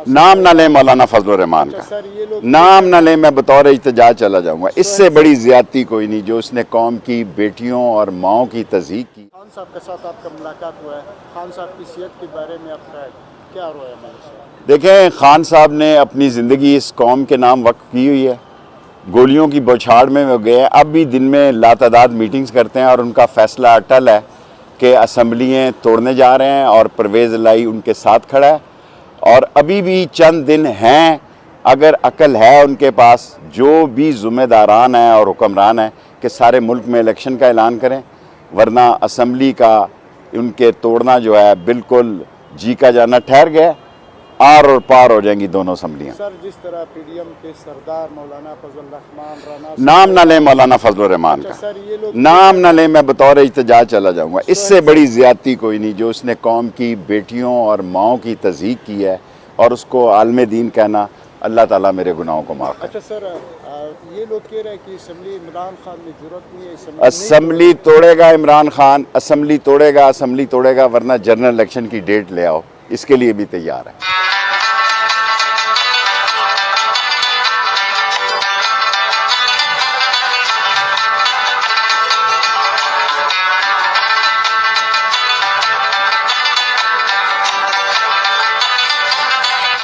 نام نہ لیں مولانا فضل الرحمان کا، نام نہ لیں، میں بطور احتجاج چلا جاؤں گا۔ اس سے بڑی زیادتی کوئی نہیں جو اس نے قوم کی بیٹیوں اور ماؤں کی تضحیق کی۔ خان صاحب کے ساتھ آپ کا ملاقات ہوا ہے، خان صاحب کی صحت کے بارے میں آپ کا کیا رویا ہے؟ دیکھیں، خان صاحب نے اپنی زندگی اس قوم کے نام وقف کی ہوئی ہے، گولیوں کی بوچھاڑ میں وہ گئے، اب بھی دن میں لاتعداد میٹنگز کرتے ہیں اور ان کا فیصلہ اٹل ہے کہ اسمبلیاں توڑنے جا رہے ہیں اور پرویز الہی ان کے ساتھ کھڑا ہے، اور ابھی بھی چند دن ہیں، اگر عقل ہے ان کے پاس، جو بھی ذمہ داران ہیں اور حکمران ہیں کہ سارے ملک میں الیکشن کا اعلان کریں، ورنہ اسمبلی کا ان کے توڑنا جو ہے بالکل جی کا جانا ٹھہر گیا، آر اور پار ہو جائیں گی دونوں اسمبلیاں۔ سر، جس طرح پی ڈی ایم کے سردار مولانا فضل الرحمان رانا، نام نہ لیں مولانا فضل الرحمان کا، سر یہ لوگ نام نہ لیں، میں بطور احتجاج چلا جاؤں گا۔ اس سے بڑی زیادتی کوئی نہیں جو اس نے قوم کی بیٹیوں اور ماؤں کی تضحیق کی ہے، اور اس کو عالم دین کہنا، اللہ تعالیٰ میرے گناہوں کو معاف کرے۔ اچھا سر، یہ لوگ کہہ رہے ہیں کہ اسمبلی عمران خان میں ضرورت نہیں ہے، اسمبلی توڑے گا عمران خان، اسمبلی توڑے گا ورنہ جنرل الیکشن کی ڈیٹ لے آؤ، اس کے لیے بھی تیار ہے۔